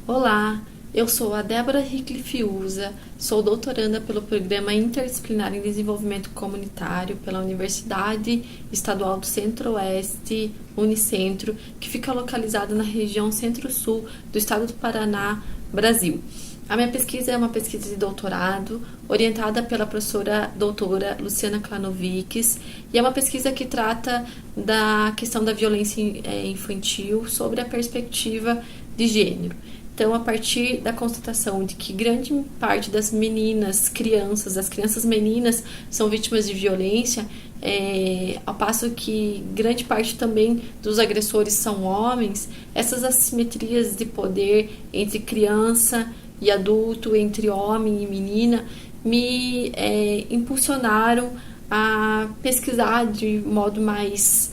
Olá, eu sou a Débora Rickliffe Uza, sou doutoranda pelo Programa Interdisciplinar em Desenvolvimento Comunitário pela Universidade Estadual do Centro-Oeste, Unicentro, que fica localizada na região Centro-Sul do estado do Paraná, Brasil. A minha pesquisa é uma pesquisa de doutorado, orientada pela professora doutora Luciana Klanovics, e é uma pesquisa que trata da questão da violência infantil sobre a perspectiva de gênero. Então, a partir da constatação de que grande parte das meninas, as crianças meninas, são vítimas de violência, ao passo que grande parte também dos agressores são homens, essas assimetrias de poder entre criança e adulto, entre homem e menina, me impulsionaram a pesquisar de modo mais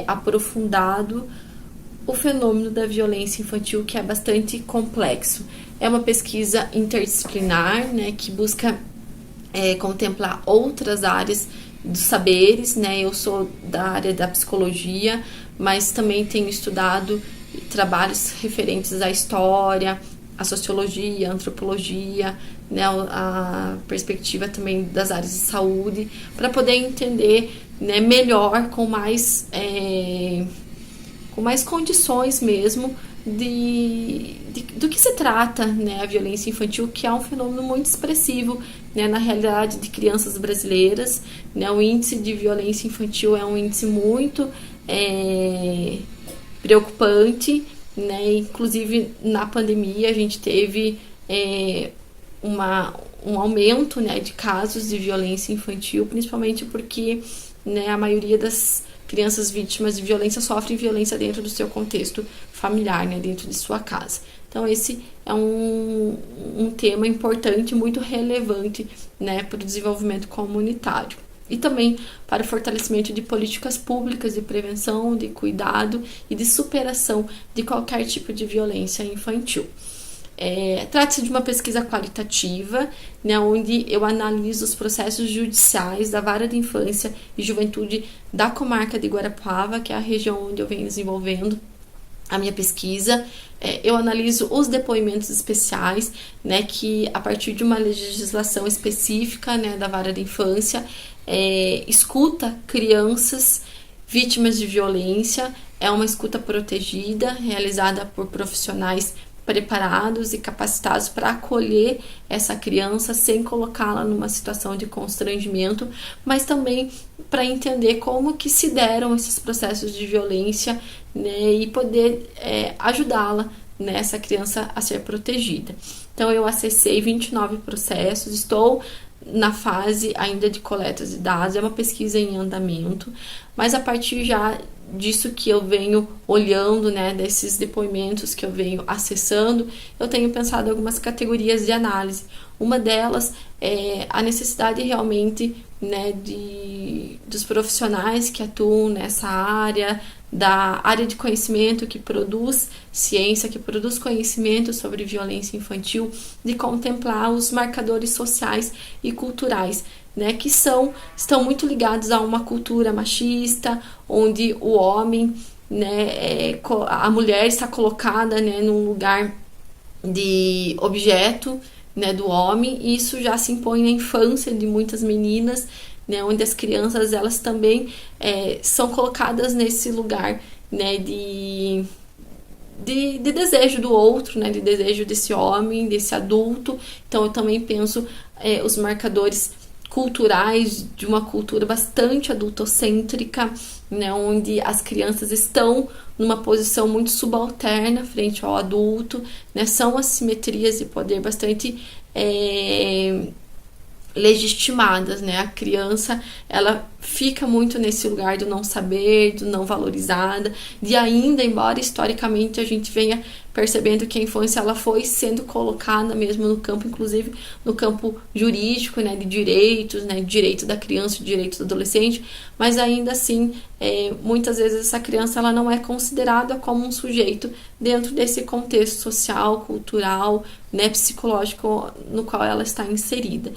aprofundado o fenômeno da violência infantil, que é bastante complexo. É uma pesquisa interdisciplinar, né, que busca contemplar outras áreas dos saberes, né? Eu sou da área da psicologia, mas também tenho estudado trabalhos referentes à história, à sociologia, à antropologia, né, a perspectiva também das áreas de saúde, para poder entender, né, melhor, com mais condições mesmo do que se trata, né, a violência infantil, que é um fenômeno muito expressivo, né, na realidade de crianças brasileiras, né. O índice de violência infantil é um índice muito preocupante, né. Inclusive na pandemia a gente teve um aumento, né, de casos de violência infantil, principalmente porque, né, a maioria das crianças vítimas de violência sofrem violência dentro do seu contexto familiar, né, dentro de sua casa. Então, esse é um tema importante, muito relevante, né, para o desenvolvimento comunitário. E também para o fortalecimento de políticas públicas de prevenção, de cuidado e de superação de qualquer tipo de violência infantil. Trata-se de uma pesquisa qualitativa, né, onde eu analiso os processos judiciais da Vara de Infância e Juventude da comarca de Guarapuava, que é a região onde eu venho desenvolvendo a minha pesquisa. Eu analiso os depoimentos especiais, né, que a partir de uma legislação específica, né, da Vara de Infância, escuta crianças vítimas de violência. É uma escuta protegida, realizada por profissionais preparados e capacitados para acolher essa criança sem colocá-la numa situação de constrangimento, mas também para entender como que se deram esses processos de violência, né, e poder ajudá-la, né, essa criança a ser protegida. Então, eu acessei 29 processos, estou na fase ainda de coleta de dados, é uma pesquisa em andamento, mas a partir já disso que eu venho olhando, né, desses depoimentos que eu venho acessando, eu tenho pensado em algumas categorias de análise. Uma delas é a necessidade realmente, né, dos profissionais que atuam nessa área, da área de conhecimento que produz ciência, que produz conhecimento sobre violência infantil, de contemplar os marcadores sociais e culturais, né, que estão muito ligados a uma cultura machista, onde o homem, né, a mulher está colocada, né, num lugar de objeto, né, do homem, e isso já se impõe na infância de muitas meninas, né, onde as crianças elas também são colocadas nesse lugar, né, de desejo do outro, né, de desejo desse homem, desse adulto. Então eu também penso os marcadores culturais de uma cultura bastante adultocêntrica, né, onde as crianças estão numa posição muito subalterna frente ao adulto, né, são assimetrias de poder bastante legitimadas, né? A criança, ela fica muito nesse lugar do não saber, do não valorizada, de ainda, embora historicamente a gente venha percebendo que a infância ela foi sendo colocada mesmo no campo, inclusive no campo jurídico, né, de direitos, né, direito da criança, direito do adolescente, mas ainda assim, muitas vezes essa criança ela não é considerada como um sujeito dentro desse contexto social, cultural, né, psicológico no qual ela está inserida.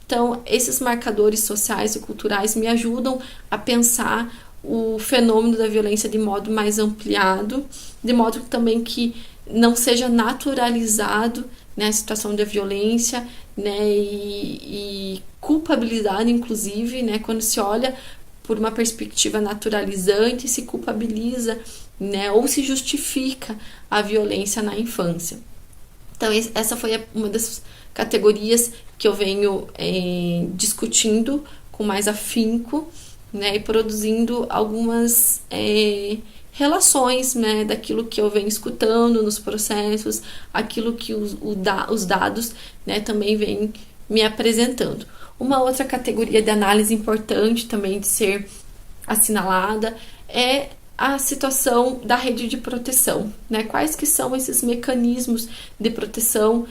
Então, esses marcadores sociais e culturais me ajudam a pensar o fenômeno da violência de modo mais ampliado, de modo também que não seja naturalizado, né, a situação da violência, né, e culpabilidade, inclusive, né, quando se olha por uma perspectiva naturalizante, se culpabiliza, né, ou se justifica a violência na infância. Então, essa foi uma das categorias que eu venho discutindo com mais afinco, né, e produzindo algumas relações, né, daquilo que eu venho escutando nos processos, aquilo que os dados, né, também vêm me apresentando. Uma outra categoria de análise importante também de ser assinalada é a situação da rede de proteção, né? Quais que são esses mecanismos de proteção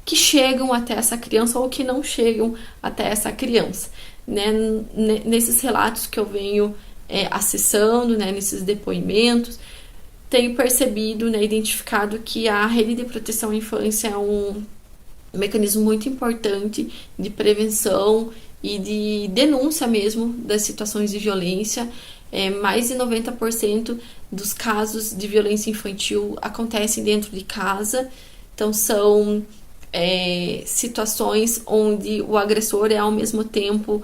que chegam até essa criança ou que não chegam até essa criança, né? Nesses relatos que eu venho acessando, né, nesses depoimentos, tenho percebido, né, identificado que a rede de proteção à infância é um mecanismo muito importante de prevenção e de denúncia mesmo das situações de violência. Mais de 90% dos casos de violência infantil acontecem dentro de casa, então são situações onde o agressor é ao mesmo tempo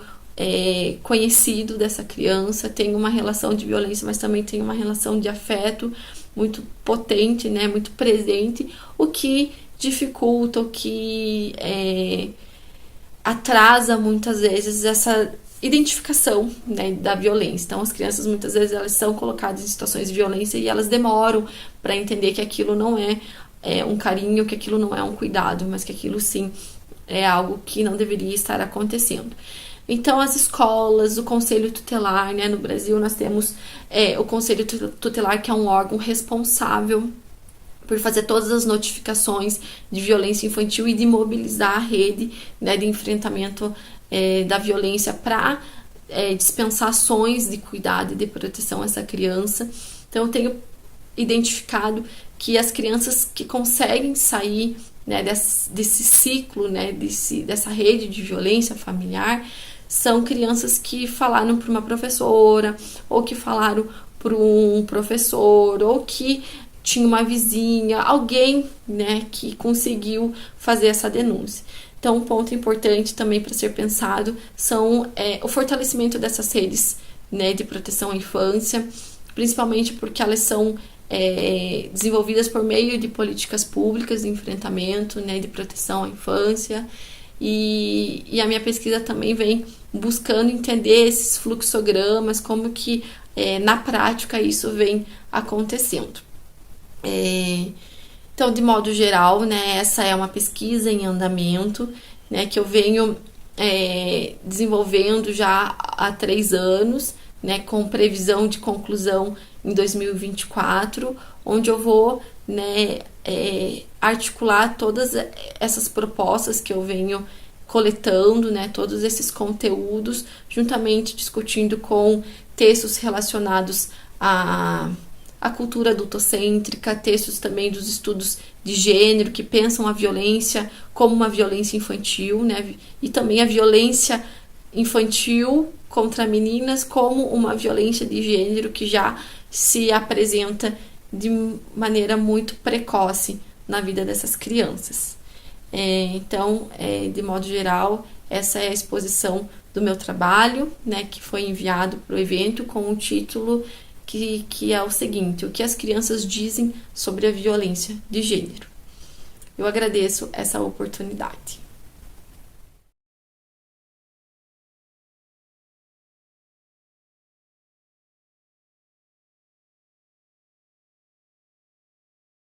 conhecido dessa criança, tem uma relação de violência, mas também tem uma relação de afeto muito potente, né, muito presente, o que dificulta, o que atrasa muitas vezes essa identificação, né, da violência. Então, as crianças muitas vezes elas são colocadas em situações de violência e elas demoram para entender que aquilo não é um carinho, que aquilo não é um cuidado, mas que aquilo sim é algo que não deveria estar acontecendo. Então, as escolas, o Conselho Tutelar, né, no Brasil nós temos o Conselho Tutelar, que é um órgão responsável por fazer todas as notificações de violência infantil e de mobilizar a rede, né, de enfrentamento da violência para dispensar ações de cuidado e de proteção a essa criança. Então, eu tenho identificado que as crianças que conseguem sair, né, desse ciclo, né, dessa rede de violência familiar, são crianças que falaram para uma professora, ou que falaram para um professor, ou que tinha uma vizinha, alguém, né, que conseguiu fazer essa denúncia. Então, um ponto importante também para ser pensado são o fortalecimento dessas redes, né, de proteção à infância, principalmente porque elas são desenvolvidas por meio de políticas públicas de enfrentamento, né, de proteção à infância. E a minha pesquisa também vem buscando entender esses fluxogramas, como que na prática isso vem acontecendo. Então, de modo geral, né, essa é uma pesquisa em andamento, né, que eu venho desenvolvendo já há 3 anos, né, com previsão de conclusão em 2024, onde eu vou, né, articular todas essas propostas que eu venho coletando, né, todos esses conteúdos, juntamente discutindo com textos relacionados à cultura adultocêntrica, textos também dos estudos de gênero que pensam a violência como uma violência infantil, né, e também a violência infantil contra meninas como uma violência de gênero que já se apresenta de maneira muito precoce na vida dessas crianças. Então, de modo geral, essa é a exposição do meu trabalho, né, que foi enviado para o evento com um título que é o seguinte: o que as crianças dizem sobre a violência de gênero. Eu agradeço essa oportunidade.